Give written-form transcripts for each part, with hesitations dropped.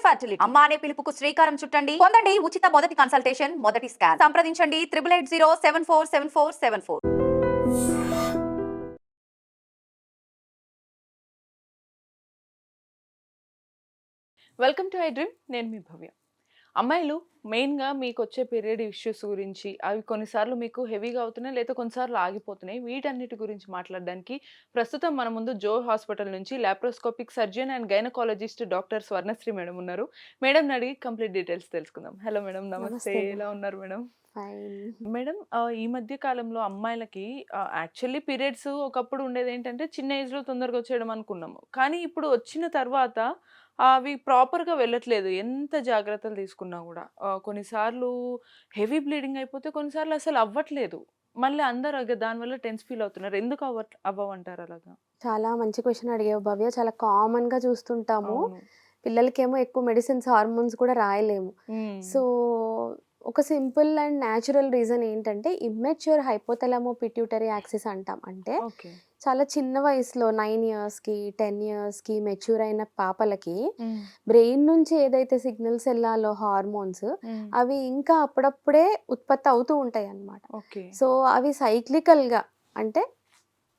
Fertility. అమ్మ అనే పిలుపుకు శ్రీకారం చుట్టండి. పొందండి ఉచిత మొదటి కన్సల్టేషన్, మొదటి స్కాన్. సంప్రదించండి 8880747474. Welcome to I dream. నేను మీ భవ్య. అమ్మాయిలు మెయిన్గా మీకు వచ్చే పీరియడ్ ఇష్యూస్ గురించి, అవి కొన్నిసార్లు మీకు హెవీగా అవుతున్నాయి, లేదా కొన్నిసార్లు ఆగిపోతున్నాయి, వీటన్నిటి గురించి మాట్లాడడానికి ప్రస్తుతం మన ముందు జో హాస్పిటల్ నుంచి laparoscopic surgeon and gynaecologist doctor Swarnasri madam ఉన్నారు. మేడం అడిగి కంప్లీట్ డీటెయిల్స్ తెలుసుకుందాం. హలో మేడం, నమస్తే. ఎలా ఉన్నారు మేడం? మేడం, ఈ మధ్య కాలంలో అమ్మాయిలకి యాక్చువల్లీ పీరియడ్స్ ఒకప్పుడు ఉండేది ఏంటంటే చిన్న ఏజ్లో తొందరగా వచ్చేయడం అనుకున్నాము. కానీ ఇప్పుడు వచ్చిన తర్వాత అవి ప్రాపర్‌గా వెళ్ళట్లేదు. ఎంత జాగ్రత్తలు తీసుకున్నా గూడా. కొన్నిసార్లు హెవీ బ్లీడింగ్ అయిపోతే కొన్నిసార్లు అసలు అవ్వట్లేదు. మళ్ళీ అందరూ దానివల్ల టెన్స్ ఫీల్ అవుతున్నారు. ఎందుకు అవ్వవంటారు అలాగా? చాలా మంచి క్వెషన్ అడిగావు భవ్య. చాలా కామన్‌గా చూస్తుంటాము. అవును. పిల్లలకేమో ఎక్కువ మెడిసిన్స్, హార్మోన్స్ కూడా రాయలేము. సో, ఒక సింపుల్ అండ్ న్యాచురల్ రీజన్ ఏంటంటే ఇమ్మెచ్యూర్ హైపోథాలమో పిట్యూటరీ యాక్సిస్ అంటాం. అంటే ఓకే. చాలా చిన్న వయసులో 9 ఇయర్స్‌కి, 10 ఇయర్స్‌కి మెచ్యూర్ అయిన పాపలకి బ్రెయిన్ నుంచి ఏదైతే సిగ్నల్స్ ఎళ్ళాలో హార్మోన్స్ అవి ఇంకా అప్పుడప్పుడే ఉత్పత్తి అవుతూ ఉంటాయన్నమాట. ఓకే. సో, అవి సైక్లికల్‌గా అంటే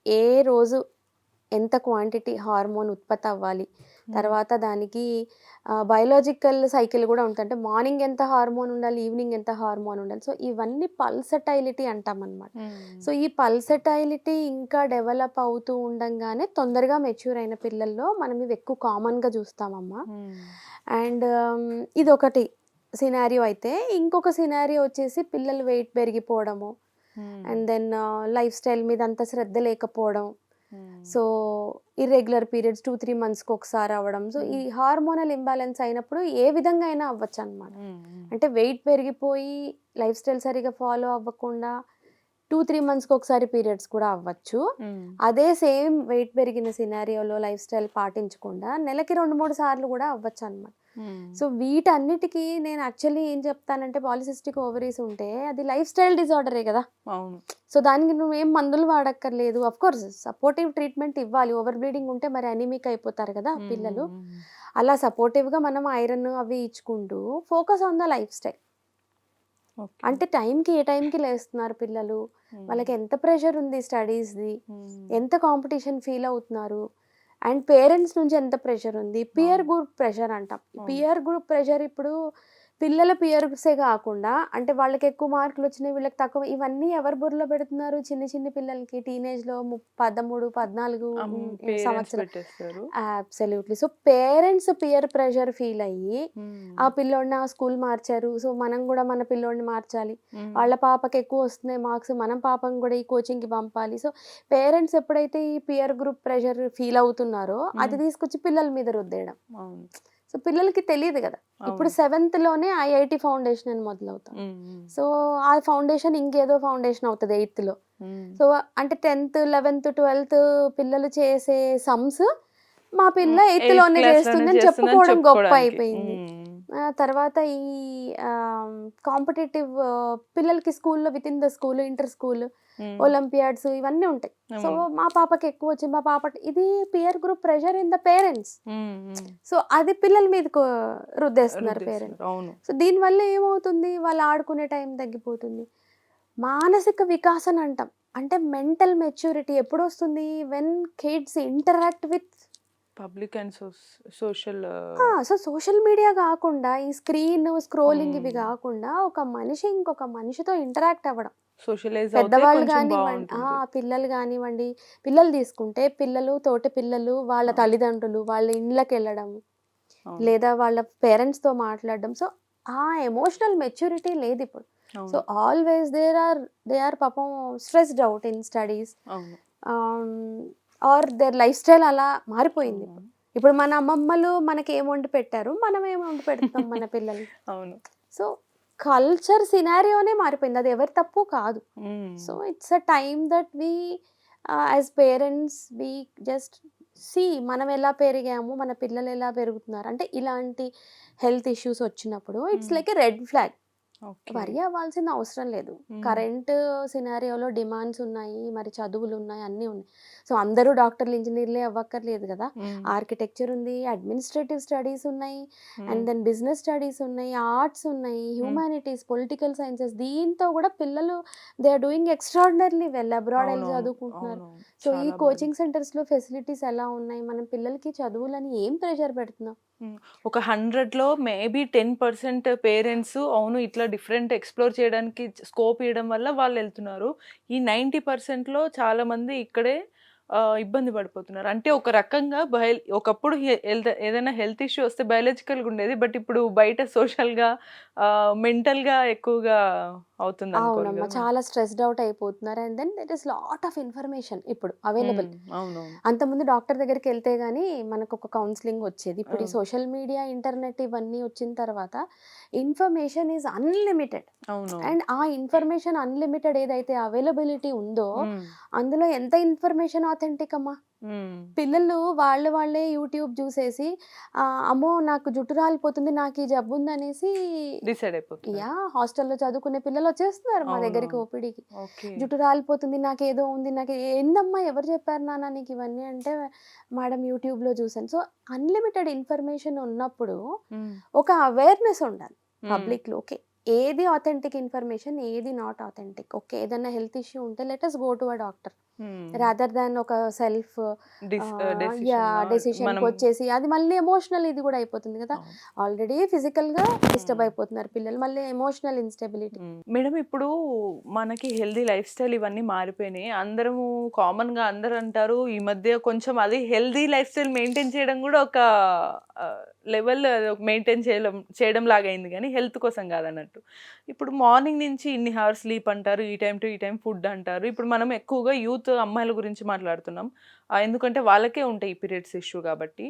ఏ రోజు ఎంత క్వాంటిటీ హార్మోన్ ఉత్పత్తి అవ్వాలి, తర్వాత దానికి బయోలాజికల్ సైకిల్ కూడా ఉంటుంది. అంటే మార్నింగ్ ఎంత హార్మోన్ ఉండాలి, ఈవినింగ్ ఎంత హార్మోన్ ఉండాలి. సో ఇవన్నీ పల్సటైలిటీ అంటామన్నమాట. సో ఈ పల్సటైలిటీ ఇంకా డెవలప్ అవుతూ ఉండంగానే తొందరగా మెచ్యూర్ అయిన పిల్లల్లో మనం ఇవి ఎక్కువ కామన్గా చూస్తామమ్మా. అండ్ ఇదొకటి సినారియో అయితే, ఇంకొక సినారియో వచ్చేసి పిల్లలు వెయిట్ పెరిగిపోవడము, అండ్ దెన్ లైఫ్ స్టైల్ మీద అంత శ్రద్ధ లేకపోవడం. సో ఇర్రెగ్యులర్ పీరియడ్స్ 2-3 మంత్స్కి ఒకసారి అవ్వడం. సో ఈ హార్మోనల్ ఇంబ్యాలెన్స్ అయినప్పుడు ఏ విధంగా అయినా అవ్వచ్చు అనమాట. అంటే వెయిట్ పెరిగిపోయి లైఫ్ స్టైల్ సరిగా ఫాలో అవ్వకుండా 2-3 మంత్స్కి ఒకసారి పీరియడ్స్ కూడా అవ్వచ్చు. అదే సేమ్ వెయిట్ పెరిగిన సినారియోలో లైఫ్ స్టైల్ పాటించకుండా నెలకి 2-3 సార్లు కూడా అవ్వచ్చు అనమాట. సో వీటన్నిటికీ నేను యాక్చువల్లీ ఏం చెప్తానంటే, పాలిసిస్టిక్ ఓవరీస్ ఉంటే అది లైఫ్ స్టైల్ డిజార్డరే కదా. అవును. సో దానికి నువ్వేం మందులు వాడక్కర్లేదు. అఫ్ కోర్స్ సపోర్టివ్ ట్రీట్మెంట్ ఇవ్వాలి. ఓవర్ బ్లీడింగ్ ఉంటే మరి అనీమిక్ అయిపోతారు కదా పిల్లలు. అలా సపోర్టివ్గా మనం ఐరన్ అవి ఇచ్చుకుంటూ focus on the life style. అంటే టైంకి ఏ టైంకి లేస్తున్నారు పిల్లలు, వాళ్ళకి ఎంత ప్రెషర్ ఉంది స్టడీస్ది, ఎంత కాంపిటీషన్ ఫీల్ అవుతున్నారు, అండ్ పేరెంట్స్ నుంచి ఎంత ప్రెషర్ ఉంది, పియర్ గ్రూప్ ప్రెషర్ అంటాం. పియర్ గ్రూప్ ప్రెషర్ ఇప్పుడు పిల్లల పియర్సే కాకుండా, అంటే వాళ్ళకి ఎక్కువ మార్కులు వచ్చినాయి వీళ్ళకి తక్కువ, ఇవన్నీ ఎవరు బుర్రలో పెడుతున్నారు? చిన్న చిన్న పిల్లలకి టీనేజ్లో 13-14 సంవత్సరాలు. Absolutely. So parents peer pressure feel అయ్యి ఆ పిల్లోడిని ఆ స్కూల్ మార్చారు, సో మనం కూడా మన పిల్లోడిని మార్చాలి, వాళ్ళ పాపకి ఎక్కువ వస్తున్నాయి మార్క్స్, మనం పాపను కూడా ఈ కోచింగ్కి పంపాలి. సో పేరెంట్స్ ఎప్పుడైతే ఈ పియర్ గ్రూప్ ప్రెషర్ ఫీల్ అవుతున్నారో అది తీసుకొచ్చి పిల్లల మీద రుద్దేయడం. సో పిల్లలకి తెలియదు కదా. ఇప్పుడు 7th ఐఐటి ఫౌండేషన్ అని మొదలవుతాం. సో ఆ ఫౌండేషన్ ఇంకేదో ఫౌండేషన్ అవుతుంది 8th. సో అంటే 10th, 11th, 12th పిల్లలు చేసే సమ్స్ మా పిల్ల 8th చేస్తుందని చెప్పుకోవడం గొప్ప అయిపోయింది. తర్వాత ఈ కాంపిటేటివ్ పిల్లలకి స్కూల్లో with in the school, inter school Olympiads ఇవన్నీ ఉంటాయి. సో మా పాపకి ఎక్కువ వచ్చింది, మా పాప, ఇది peer group pressure in the parents. So అది పిల్లల మీద రుద్దేస్తున్నారు పేరెంట్స్. సో దీనివల్ల ఏమవుతుంది, వాళ్ళు ఆడుకునే టైం తగ్గిపోతుంది. మానసిక వికాసం అంటాం. అంటే మెంటల్ మెచ్యూరిటీ ఎప్పుడు వస్తుంది? When kids interact with public and social. So social media కాకుండా ఈ స్క్రీన్ స్క్రోలింగ్ ఇవి కాకుండా ఒక మనిషి ఇంకొక మనిషితో ఇంటరాక్ట్ అవ్వడం. పెద్దవాళ్ళు కానివ్వండి, పిల్లలు కానివ్వండి, పిల్లలు తీసుకుంటే పిల్లలు, తోటి పిల్లలు, వాళ్ళ తల్లిదండ్రులు, వాళ్ళ ఇండ్లకి వెళ్ళడం, లేదా వాళ్ళ పేరెంట్స్తో మాట్లాడడం. సో ఆ ఎమోషనల్ మెచ్యూరిటీ లేదు ఇప్పుడు. సో ఆల్వేస్ దే ఆర్ పాపం stressed out in studies or their life style అలా మారిపోయింది. ఇప్పుడు మన అమ్మమ్మలు మనకి ఏం వండి పెట్టారు, మనం ఏం వండి పెడతాం మన పిల్లలు. అవును. సో కల్చర్ సినారియోనే మారిపోయింది, అది ఎవరి తప్పు కాదు. So it's a time that we as parents we just see మనం ఎలా పెరిగాము, మన పిల్లలు ఎలా పెరుగుతున్నారు. అంటే ఇలాంటి హెల్త్ ఇష్యూస్ వచ్చినప్పుడు it's like a red flag. Okay. వరి అవ్వాల్సిన అవసరం లేదు. మ్మ్. కరెంట్ సినారియోలో డిమాండ్స్ ఉన్నాయి, మరి చదువులు ఉన్నాయి, అన్నీ ఉన్నాయి. సో అందరూ డాక్టర్లు ఇంజనీర్లే అవ్వక్కర్లేదు కదా. మ్మ్. ఆర్కిటెక్చర్ ఉంది, అడ్మినిస్ట్రేటివ్ స్టడీస్ ఉన్నాయి, మ్మ్. అండ్ దెన్ బిజినెస్ స్టడీస్ ఉన్నాయి, ఆర్ట్స్ ఉన్నాయి, హ్యూమానిటీస్, పొలిటికల్ సైన్సెస్. దీంతో కూడా పిల్లలు they are doing extraordinarily well. Abroad వెళ్ళి అవునవును, చదువుకుంటున్నారు. అవునవును, సో ఈ చాలా బాగా. కోచింగ్ సెంటర్స్లో ఫెసిలిటీస్ ఎలా ఉన్నాయి, మనం పిల్లలకి చదువులని ఏం ప్రెషర్ పెడుతున్నాం? ఒక 100లో మేబీ 10% పేరెంట్స్ అవును ఇట్లా డిఫరెంట్ ఎక్స్‌ప్లోర్ చేయడానికి స్కోప్ ఇవ్వడం వల్ల వాళ్ళు వెళ్తున్నారు. ఈ 90%లో చాలా మంది ఇక్కడే ఇబ్బంది పడిపోతున్నారు. అంటే ఒక రకంగా ఒకప్పుడు ఏదైనా హెల్త్ ఇష్యూ వస్తే బయాలజికల్‌గా ఉండేది. బట్ ఇప్పుడు బయట సోషల్‌గా మెంటల్‌గా ఎక్కువగా అవుతుంది అనుకోవాలి అవునమ్మా. కదా మనం. చాలా స్ట్రెస్డ్ అవుట్ అయిపోతున్నారు. And then there is lot of information ఇప్పుడు అవైలబుల్. అవునవును. అంతకుముందు డాక్టర్ దగ్గరికి వెళ్తే గానీ మనకు ఒక కౌన్సిలింగ్ వచ్చేది. ఇప్పుడు ఈ అవును. సోషల్ మీడియా, ఇంటర్నెట్ ఇవన్నీ వచ్చిన తర్వాత ఇన్ఫర్మేషన్ ఈజ్ అన్‌లిమిటెడ్. అవునవును. అండ్ ఆ ఇన్ఫర్మేషన్ అన్‌లిమిటెడ్ ఏదైతే అవైలబిలిటీ ఉందో, హ్మ్. అందులో ఎంత ఇన్ఫర్మేషన్ ఆథెంటిక్ అమ్మా. హ్మ్. పిల్లలు వాళ్ళే యూట్యూబ్ చూసేసి అమ్మో నాకు జుట్టు రాలిపోతుంది, నాకు ఈ జబ్బు ఉందనేసి డిసైడ్ అయిపోతున్నారు. హాస్టల్లో చదువుకునే పిల్లలు వచ్చేస్తున్నారు మా దగ్గరికి అవునవును. ఓపీడీకి. ఓకే. జుట్టు రాలిపోతుంది, నాకేదో ఉంది, నాకు ఏందమ్మా ఎవరు చెప్పారు నాన్న నీకు ఇవన్నీ అంటే, మేడం యూట్యూబ్లో చూసాను. సో అన్లిమిటెడ్ ఇన్ఫర్మేషన్ ఉన్నప్పుడు హ్మ్. ఒక అవేర్నెస్ ఉండాలి హ్మ్. పబ్లిక్లో. ఓకే, ఏది ఆథెంటిక్ ఇన్ఫర్మేషన్, ఏది నాట్ ఆథెంటిక్. ఓకే, ఏదైనా హెల్త్ ఇష్యూ ఉంటే let us go to a doctor హ్మ్. రాదర్ దాన్ ఒక సెల్ఫ్ డెసిషన్ డెసిషన్కి మనం. వచ్చేసి అది మళ్ళీ ఎమోషనల్ ఇది కూడా అయిపోతుంది కదా. అవును. ఆల్రెడీ ఫిజికల్గా డిస్టర్బ్ హ్మ్. అయిపోతున్నారు పిల్లలు, మళ్ళీ ఎమోషనల్ ఇన్స్టెబిలిటీ. మేడం ఇప్పుడు మనకి హెల్దీ లైఫ్ స్టైల్ ఇవన్నీ మారిపోయినాయి. అందరము కామన్‌గా అందరూ అంటారు ఈ మధ్య కొంచెం అది హెల్దీ లైఫ్ స్టైల్ మెయింటైన్ చేయడం కూడా ఒక లెవెల్ మెయింటైన్ చేయడం లాగా అయింది కానీ హెల్త్ కోసం కాదన్నట్టు. ఇప్పుడు మార్నింగ్ నుంచి ఇన్ని హవర్స్ స్లీప్ అంటారు. ఈ టైం టు ఈ టైం ఫుడ్ అంటారు. ఇప్పుడు మనం ఎక్కువగా యూత్ అమ్మాయిల గురించి మాట్లాడుతున్నాం. ఎందుకంటే వాళ్ళకే ఉంటాయి ఈ పీరియడ్స్ ఇష్యూ కాబట్టి.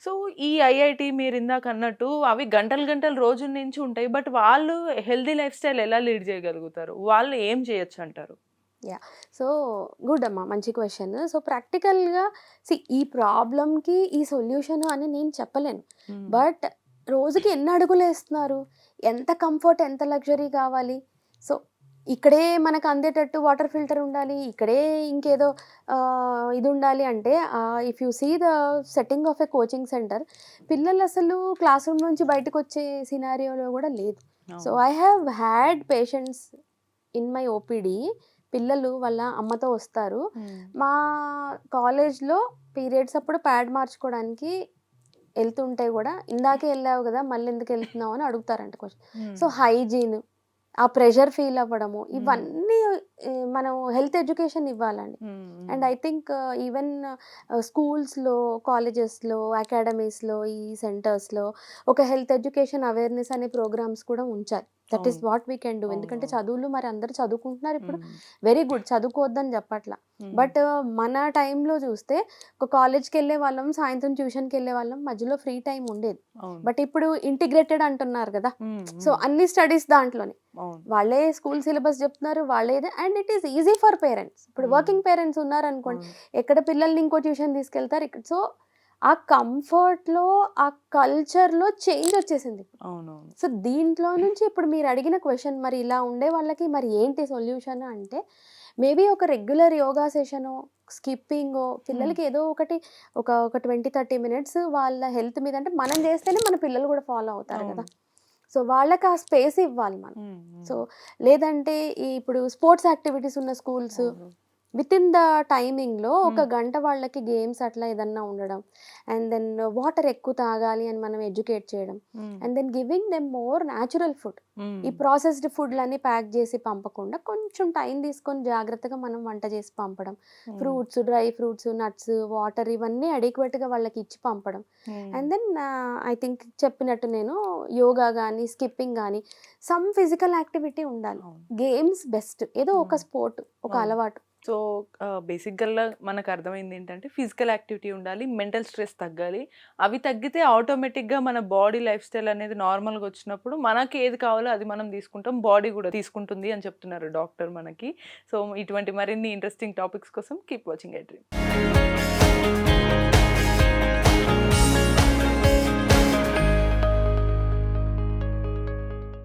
సో ఈ ఐఐటీ మీరు ఇందాక అన్నట్టు అవి గంటలు గంటలు రోజు నుంచి ఉంటాయి. బట్ వాళ్ళు హెల్తీ లైఫ్ స్టైల్ ఎలా లీడ్ చేయగలుగుతారు? వాళ్ళు ఏం చేయొచ్చు అంటారు? సో గుడ్ అమ్మా, మంచి క్వశ్చన్. సో ప్రాక్టికల్గా ఈ ప్రాబ్లంకి ఈ సొల్యూషన్ అని నేను చెప్పలేను. బట్ రోజుకి ఎన్ని అడుగులు వేస్తున్నారు, ఎంత కంఫర్ట్, ఎంత లగ్జరీ కావాలి. సో ఇక్కడే మనకు అందేటట్టు వాటర్ ఫిల్టర్ ఉండాలి, ఇక్కడే ఇంకేదో ఇది ఉండాలి అంటే, if you see the setting of a coaching centre, పిల్లలు అసలు క్లాస్ రూమ్ నుంచి బయటకు వచ్చే సినారియోలో కూడా లేదు. So I have had patients in my OPD. పిల్లలు వాళ్ళ అమ్మతో వస్తారు. మా కాలేజ్లో పీరియడ్స్ అప్పుడు ప్యాడ్ మార్చుకోవడానికి వెళ్తుంటే కూడా, ఇందాకే వెళ్ళావు కదా మళ్ళీ ఎందుకు వెళ్తున్నావు అని అడుగుతారంట క్వశ్చన్. సో హైజీన్, ఆ ప్రెషర్ ఫీల్ అవ్వడము, ఇవన్నీ మనం హెల్త్ ఎడ్యుకేషన్ ఇవ్వాలండి. అండ్ ఐ థింక్ ఈవెన్ స్కూల్స్లో, కాలేజెస్లో, అకాడమీస్లో, ఈ సెంటర్స్లో ఒక హెల్త్ ఎడ్యుకేషన్ అవేర్నెస్ అనే ప్రోగ్రామ్స్ కూడా ఉంచాలి. That is what we can do. ఎందుకంటే చదువులు మరి అందరూ చదువుకుంటున్నారు ఇప్పుడు, వెరీ గుడ్, చదువుకోవద్దని చెప్పట్లా. బట్ మన టైంలో చూస్తే ఒక కాలేజ్కి వెళ్ళే వాళ్ళం, సాయంత్రం ట్యూషన్కి వెళ్ళే వాళ్ళం, మధ్యలో ఫ్రీ టైం ఉండేది. బట్ ఇప్పుడు ఇంటిగ్రేటెడ్ అంటున్నారు కదా. సో అన్ని స్టడీస్ దాంట్లోనే, వాళ్ళే స్కూల్ సిలబస్ చెప్తున్నారు, వాళ్ళేదే. And it is easy for parents. ఇప్పుడు వర్కింగ్ పేరెంట్స్ ఉన్నారనుకోండి, ఎక్కడ పిల్లల్ని ఇంకో ట్యూషన్ తీసుకెళ్తారు ఇక్కడ. సో ఆ కంఫర్ట్లో, ఆ కల్చర్లో చేంజ్ వచ్చేసింది. సో దీంట్లో నుంచి ఇప్పుడు మీరు అడిగిన క్వశ్చన్, మరి ఇలా ఉండే వాళ్ళకి మరి ఏంటి సొల్యూషన్ అంటే, మేబీ ఒక రెగ్యులర్ యోగా సెషనో, స్కిప్పింగో, పిల్లలకి ఏదో ఒకటి ఒక 20-30 మినిట్స్ వాళ్ళ హెల్త్ మీద, అంటే మనం చేస్తేనే మన పిల్లలు కూడా ఫాలో అవుతారు కదా. సో వాళ్ళకి ఆ స్పేస్ ఇవ్వాలి మనం. సో లేదంటే ఇప్పుడు స్పోర్ట్స్ యాక్టివిటీస్ ఉన్న స్కూల్స్ విత్ ఇన్ ద టైమింగ్లో ఒక గంట వాళ్ళకి గేమ్స్ అట్లా ఏదన్నా ఉండడం, అండ్ దెన్ వాటర్ ఎక్కువ తాగాలి అని మనం ఎడ్యుకేట్ చేయడం, and then giving them more natural food. ఈ ప్రాసెస్డ్ ఫుడ్లన్నీ ప్యాక్ చేసి పంపకుండా కొంచెం టైం తీసుకొని జాగ్రత్తగా మనం వంట చేసి పంపడం, fruits, dry fruits, nuts, water ఇవన్నీ అడిక్వేట్గా వాళ్ళకి ఇచ్చి పంపడం. అండ్ దెన్ ఐ థింక్ చెప్పినట్టు నేను యోగా కానీ, స్కిప్పింగ్ కానీ, సమ్ ఫిజికల్ యాక్టివిటీ ఉండాలి. గేమ్స్ బెస్ట్, ఏదో ఒక స్పోర్ట్, ఒక అలవాటు. సో బేసిక్గా మనకు అర్థమైంది ఏంటంటే ఫిజికల్ యాక్టివిటీ ఉండాలి, మెంటల్ స్ట్రెస్ తగ్గాలి. అవి తగ్గితే ఆటోమేటిక్గా మన బాడీ లైఫ్ స్టైల్ అనేది నార్మల్గా వచ్చినప్పుడు మనకి ఏది కావాలో అది మనం తీసుకుంటాం, బాడీ కూడా తీసుకుంటుంది అని చెప్తున్నారు డాక్టర్ మనకి. సో ఇటువంటి మరిన్ని ఇంట్రెస్టింగ్ టాపిక్స్ కోసం కీప్ వాచింగ్ ఐ డ్రీమ్.